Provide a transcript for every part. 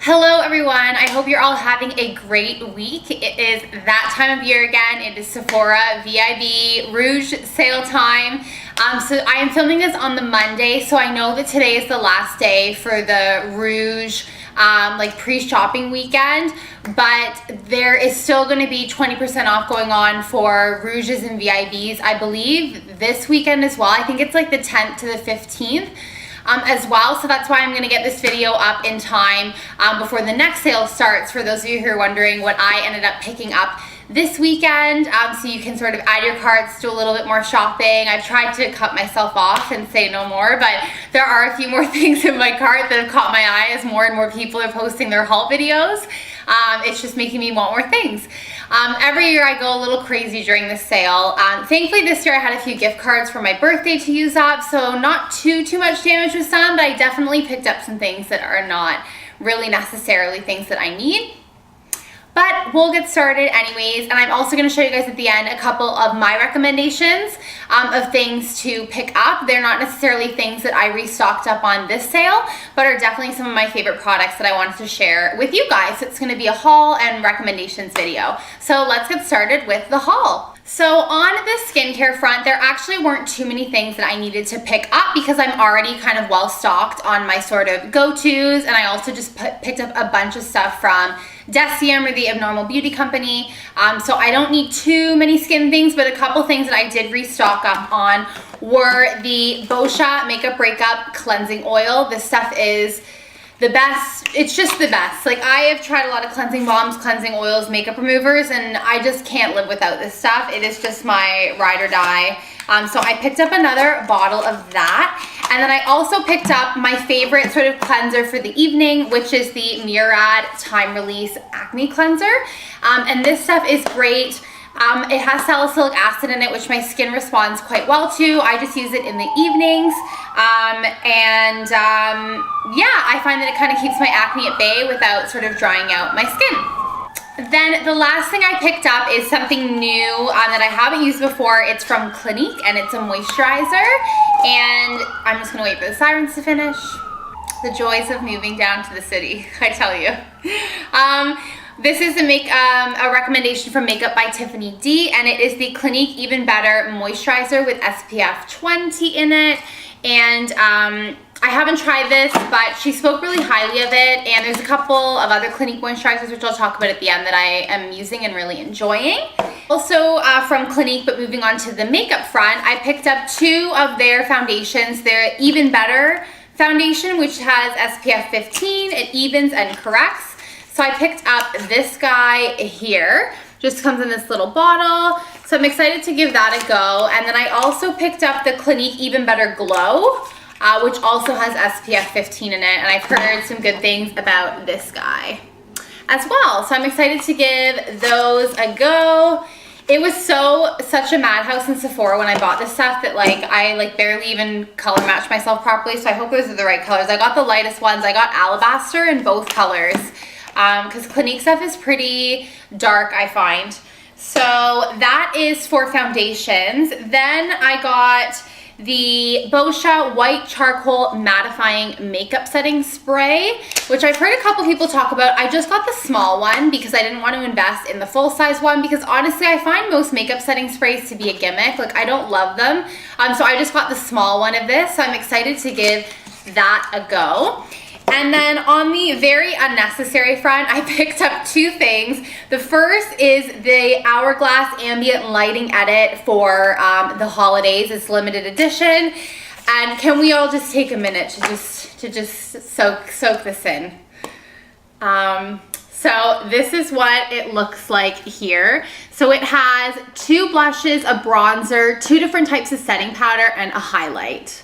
Hello everyone, I hope you're all having a great week. It is that time of year again. It is Sephora VIB Rouge sale time. So I am filming this on the Monday, so I know that today is the last day for the Rouge like pre-shopping weekend, but there is still going to be 20% off going on for Rouges and VIBs, I believe, this weekend as well. I think it's like the 10th to the 15th. As well, so that's why I'm going to get this video up in time before the next sale starts, for those of you who are wondering what I ended up picking up this weekend, so you can sort of add your carts, do a little bit more shopping. I've tried to cut myself off and say no more, but there are a few more things in my cart that have caught my eye as more and more people are posting their haul videos. It's just making me want more things. Every year I go a little crazy during the sale. Thankfully this year I had a few gift cards for my birthday to use up, so not too much damage was done, but I definitely picked up some things that are not really necessarily things that I need. But we'll get started anyways, and I'm also going to show you guys at the end a couple of my recommendations of things to pick up. They're not necessarily things that I restocked up on this sale, but are definitely some of my favorite products that I wanted to share with you guys. It's going to be a haul and recommendations video. So let's get started with the haul. So on the skincare front, there actually weren't too many things that I needed to pick up because I'm already kind of well stocked on my sort of go-tos, and I also just picked up a bunch of stuff from Deciem, or the Abnormal Beauty Company. So I don't need too many skin things, but a couple things that I did restock up on were the Boscia Makeup Breakup Cleansing Oil. This stuff is the best. It's just the best. Like, I have tried a lot of cleansing balms, cleansing oils, makeup removers, and I just can't live without this stuff. It is just my ride or die. So I picked up another bottle of that. And then I also picked up my favorite sort of cleanser for the evening, which is the Murad Time Release Acne Cleanser. And this stuff is great. It has salicylic acid in it, which my skin responds quite well to. I just use it in the evenings. Yeah, I find that it kind of keeps my acne at bay without sort of drying out my skin. Then the last thing I picked up is something new that I haven't used before. It's from Clinique, and it's a moisturizer. And I'm just gonna wait for the sirens to finish. The joys of moving down to the city, I tell you. This is a recommendation from Makeup by Tiffany D, and it is the Clinique Even Better Moisturizer with SPF 20 in it. And I haven't tried this, but she spoke really highly of it, and there's a couple of other Clinique moisturizers, which I'll talk about at the end, that I am using and really enjoying. Also from Clinique, but moving on to the makeup front, I picked up two of their foundations. Their Even Better foundation, which has SPF 15, it evens and corrects. So I picked up this guy here. Just comes in this little bottle. So I'm excited to give that a go. And then I also picked up the Clinique Even Better Glow, which also has SPF 15 in it. And I've heard some good things about this guy as well. So I'm excited to give those a go. It was such a madhouse in Sephora when I bought this stuff that I barely even color matched myself properly. So I hope those are the right colors. I got the lightest ones. I got Alabaster in both colors. Because Clinique stuff is pretty dark, I find. So that is for foundations. Then I got the Boscia White Charcoal Mattifying Makeup Setting Spray, which I've heard a couple people talk about. I just got the small one because I didn't want to invest in the full-size one, because honestly I find most makeup setting sprays to be a gimmick. Like, I don't love them. So I just got the small one of this, so I'm excited to give that a go. And then on the very unnecessary front, I picked up two things. The first is the Hourglass Ambient Lighting Edit for the holidays. It's limited edition. And can we all just take a minute to just soak this in? So this is what it looks like here. So it has two blushes, a bronzer, two different types of setting powder, and a highlight.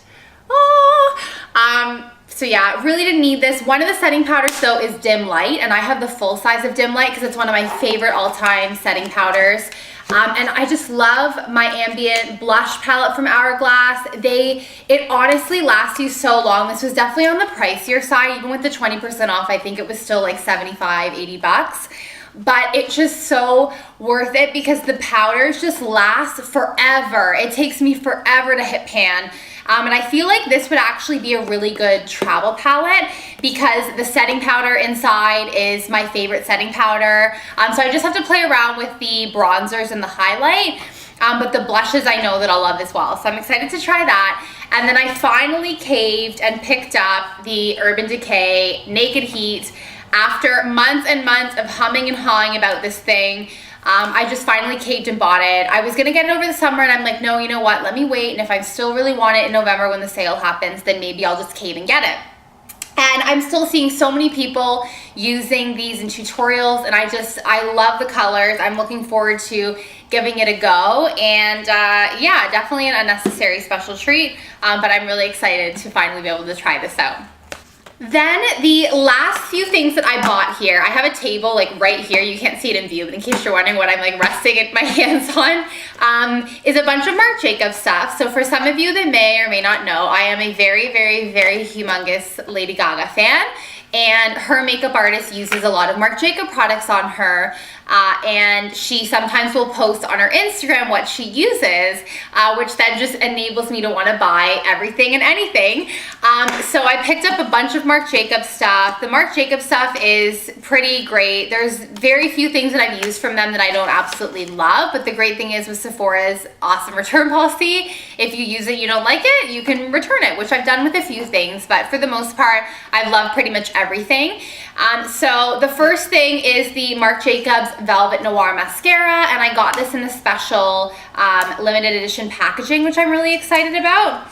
So yeah, really didn't need this. One of the setting powders though is Dim Light, and I have the full size of Dim Light because it's one of my favorite all-time setting powders. And I just love my ambient blush palette from Hourglass. It honestly lasts you so long. This was definitely on the pricier side. Even with the 20% off, I think it was still like 75, 80 bucks. but it's just so worth it because the powders just last forever. It takes me forever to hit pan. And I feel like this would actually be a really good travel palette because the setting powder inside is my favorite setting powder. So I just have to play around with the bronzers and the highlight. But the blushes I know that I'll love as well. So I'm excited to try that. And then I finally caved and picked up the Urban Decay Naked Heat. After months and months of humming and hawing about this thing, I just finally caved and bought it. I was gonna get it over the summer and I'm like, no, you know what? Let me wait. And if I still really want it in November when the sale happens, then maybe I'll just cave and get it. And I'm still seeing so many people using these in tutorials, and I love the colors. I'm looking forward to giving it a go. And yeah, definitely an unnecessary special treat, but I'm really excited to finally be able to try this out. Then the last few things that I bought here, I have a table like right here. You can't see it in view, but in case you're wondering what I'm like resting my hands on, is a bunch of Marc Jacobs stuff. So for some of you that may or may not know, I am a very, very, very humongous Lady Gaga fan. And her makeup artist uses a lot of Marc Jacobs products on her, and she sometimes will post on her Instagram what she uses, which then just enables me to want to buy everything and anything. So I picked up a bunch of Marc Jacobs stuff. The Marc Jacobs stuff is pretty great. There's very few things that I've used from them that I don't absolutely love, but the great thing is with Sephora's awesome return policy, if you use it, you don't like it, you can return it, which I've done with a few things, but for the most part, I've loved pretty much everything. So the first thing is the Marc Jacobs Velvet Noir Mascara, and I got this in the special limited edition packaging, which I'm really excited about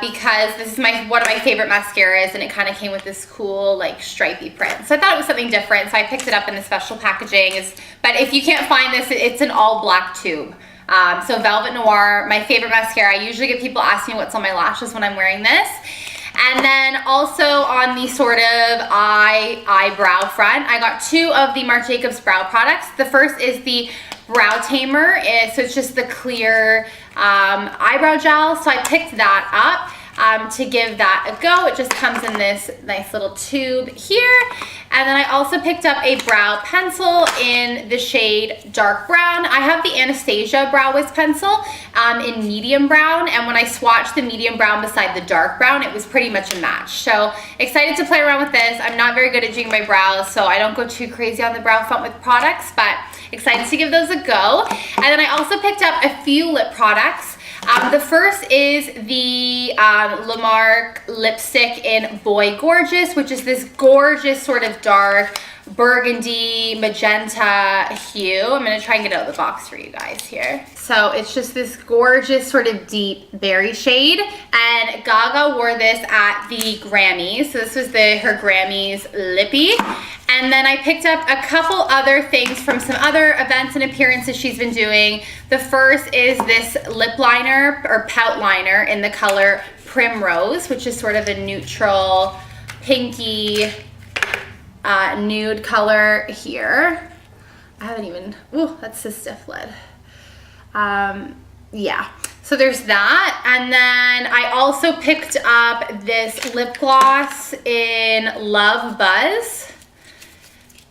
because this is one of my favorite mascaras, and it kind of came with this cool like stripy print. So I thought it was something different, so I picked it up in the special packaging. But if you can't find this, it's an all black tube. So Velvet Noir, my favorite mascara. I usually get people asking me what's on my lashes when I'm wearing this. And then also on the sort of eyebrow front, I got two of the Marc Jacobs brow products. The first is the Brow Tamer, so it's just the clear eyebrow gel. So I picked that up to give that a go. It just comes in this nice little tube here. And then I also picked up a brow pencil in the shade Dark Brown. I have the Anastasia Brow Wiz pencil in medium brown, and when I swatched the medium brown beside the dark brown, it was pretty much a match. So excited to play around with this. I'm not very good at doing my brows, so I don't go too crazy on the brow front with products, but excited to give those a go. And then I also picked up a few lip products. The first is the Lamarck lipstick in Boy Gorgeous, which is this gorgeous sort of dark burgundy magenta hue. I'm going to try and get it out of the box for you guys here. So it's just this gorgeous sort of deep berry shade, and Gaga wore this at the Grammys. So this was her Grammys lippy. And then I picked up a couple other things from some other events and appearances she's been doing. The first is this lip liner or pout liner in the color Primrose, which is sort of a neutral pinky nude color here. I haven't even, ooh, that's a stiff lid. Yeah, so there's that. And then I also picked up this lip gloss in Love Buzz.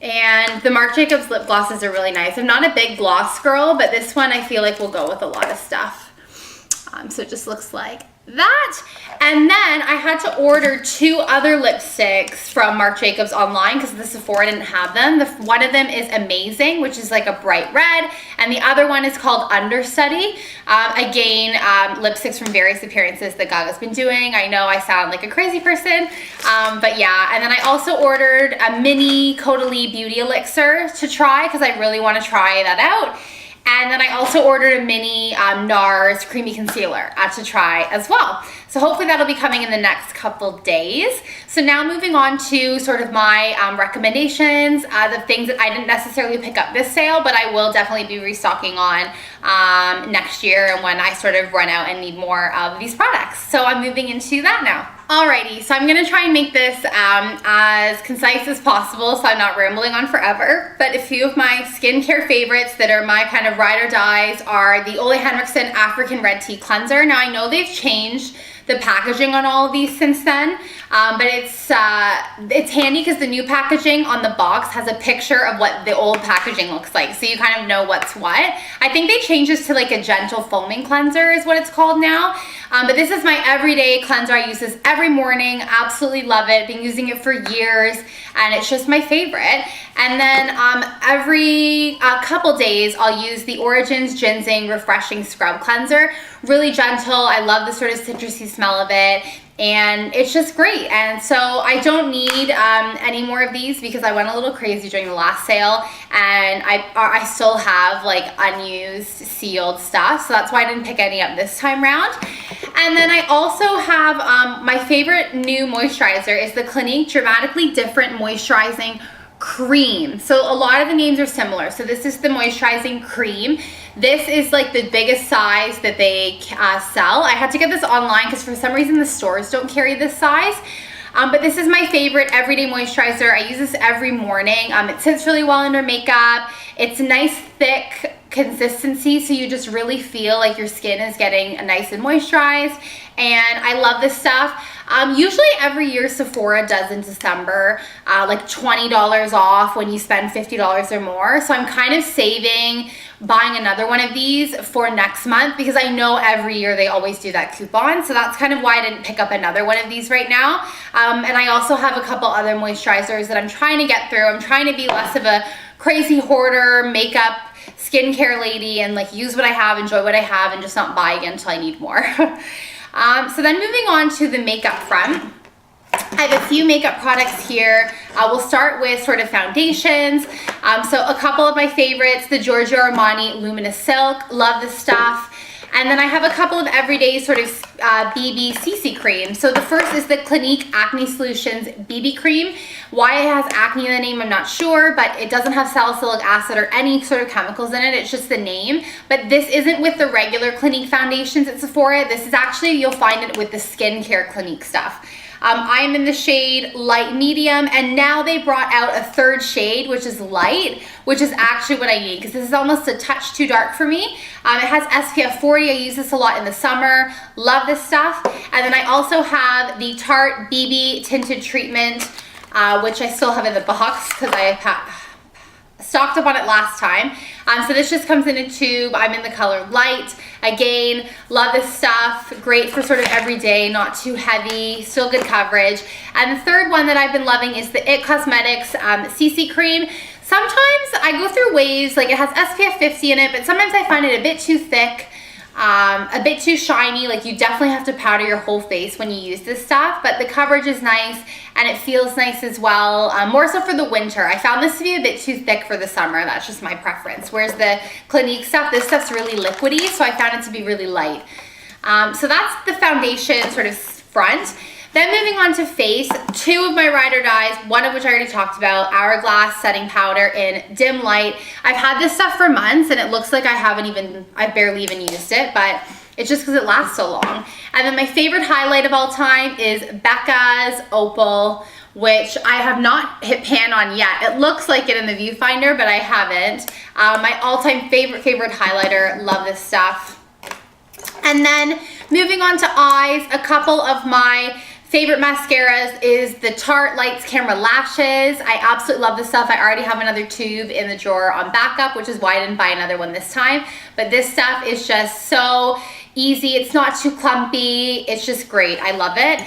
And the Marc Jacobs lip glosses are really nice. I'm not a big gloss girl, but this one I feel like will go with a lot of stuff. So it just looks like that. And then I had to order two other lipsticks from Marc Jacobs online because the Sephora didn't have them. One of them is Amazing, which is like a bright red, and the other one is called Understudy. Again, lipsticks from various appearances that Gaga's been doing. I know I sound like a crazy person, but yeah. And then I also ordered a mini Caudalie Beauty Elixir to try because I really want to try that out. And then I also ordered a mini NARS Creamy Concealer to try as well. So hopefully that'll be coming in the next couple days. So now moving on to sort of my recommendations, the things that I didn't necessarily pick up this sale, but I will definitely be restocking on next year and when I sort of run out and need more of these products. So I'm moving into that now. Alrighty, so I'm gonna try and make this as concise as possible so I'm not rambling on forever. But a few of my skincare favorites that are my kind of ride or dies are the Ole Henriksen African Red Tea Cleanser. Now I know they've changed the packaging on all of these since then, But it's handy because the new packaging on the box has a picture of what the old packaging looks like, so you kind of know what's what. I think they changed this to like a gentle foaming cleanser is what it's called now. But this is my everyday cleanser. I use this every morning. Absolutely love it. Been using it for years, and it's just my favorite. And then every couple days, I'll use the Origins Ginseng Refreshing Scrub Cleanser. Really gentle. I love the sort of citrusy smell of it, and it's just great. And so I don't need any more of these because I went a little crazy during the last sale, and I still have like unused sealed stuff, so that's why I didn't pick any up this time round. And then I also have my favorite new moisturizer is the Clinique Dramatically Different Moisturizing Cream. So a lot of the names are similar. So this is the moisturizing cream. This is like the biggest size that they sell. I had to get this online because for some reason the stores don't carry this size. But this is my favorite everyday moisturizer. I use this every morning. It sits really well under makeup. It's nice, thick consistency, so you just really feel like your skin is getting nice and moisturized. And I love this stuff. Usually every year Sephora does in December like $20 off when you spend $50 or more. So I'm kind of saving buying another one of these for next month because I know every year they always do that coupon. So that's kind of why I didn't pick up another one of these right now. And I also have a couple other moisturizers that I'm trying to get through. I'm trying to be less of a crazy hoarder makeup skincare lady and like use what I have, enjoy what I have, and just not buy again until I need more. So then moving on to the makeup front, I have a few makeup products here. We'll start with sort of foundations. So a couple of my favorites, the Giorgio Armani Luminous Silk, love this stuff. And then I have a couple of everyday sort of BB CC cream. So the first is the Clinique Acne Solutions BB cream. Why it has acne in the name, I'm not sure, but it doesn't have salicylic acid or any sort of chemicals in it. It's just the name. But this isn't with the regular Clinique foundations at Sephora. This is actually, you'll find it with the skincare Clinique stuff. I am in the shade light medium, and now they brought out a third shade, which is light, which is actually what I need because this is almost a touch too dark for me. It has SPF 40. I use this a lot in the summer. Love this stuff. And then I also have the Tarte BB Tinted Treatment, which I still have in the box because I stocked up on it last time. So this just comes in a tube. I'm in the color light. Again, love this stuff. Great for sort of everyday, not too heavy, still good coverage. And the third one that I've been loving is the IT Cosmetics CC cream. Sometimes I go through waves, like it has SPF 50 in it, but sometimes I find it a bit too thick, a bit too shiny. Like you definitely have to powder your whole face when you use this stuff, but the coverage is nice and it feels nice as well. More so for the winter. I found this to be a bit too thick for the summer. That's just my preference. Whereas the Clinique stuff, this stuff's really liquidy, so I found it to be really light. So that's the foundation sort of front. Then moving on to face, two of my ride or dies, one of which I already talked about, Hourglass Setting Powder in Dim Light. I've had this stuff for months and it looks like I barely even used it, but it's just because it lasts so long. And then my favorite highlight of all time is Becca's Opal, which I have not hit pan on yet. It looks like it in the viewfinder, but I haven't. My all-time favorite highlighter, love this stuff. And then moving on to eyes, a couple of my favorite mascaras is the Tarte Lights Camera Lashes. I absolutely love this stuff. I already have another tube in the drawer on backup, which is why I didn't buy another one this time. But this stuff is just so easy. It's not too clumpy. It's just great. I love it.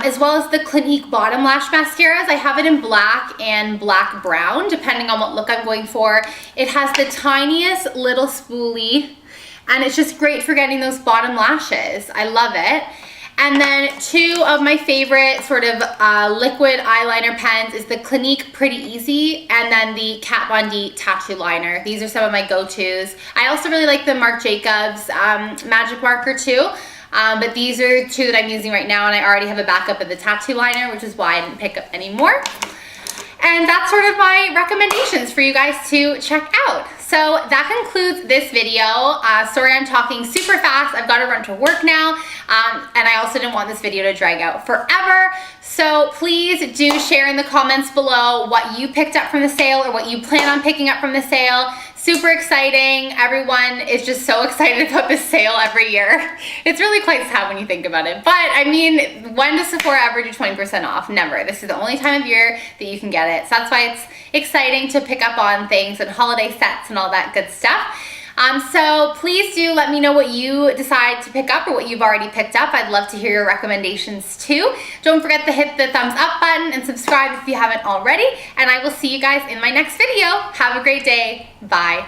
As well as the Clinique Bottom Lash Mascaras. I have it in black and black brown, depending on what look I'm going for. It has the tiniest little spoolie, and it's just great for getting those bottom lashes. I love it. And then two of my favorite sort of liquid eyeliner pens is the Clinique Pretty Easy and then the Kat Von D Tattoo Liner. These are some of my go-tos. I also really like the Marc Jacobs Magic Marker too. But these are two that I'm using right now, and I already have a backup of the tattoo liner, which is why I didn't pick up any more. And that's sort of my recommendations for you guys to check out. So that concludes this video. Sorry I'm talking super fast. I've got to run to work now. And I also didn't want this video to drag out forever. So please do share in the comments below what you picked up from the sale or what you plan on picking up from the sale. Super exciting. Everyone is just so excited about this sale every year. It's really quite sad when you think about it. But I mean, when does Sephora ever do 20% off? Never. This is the only time of year that you can get it. So that's why it's exciting to pick up on things and holiday sets and all that good stuff. So please do let me know what you decide to pick up or what you've already picked up. I'd love to hear your recommendations too. Don't forget to hit the thumbs up button and subscribe if you haven't already. And I will see you guys in my next video. Have a great day. Bye.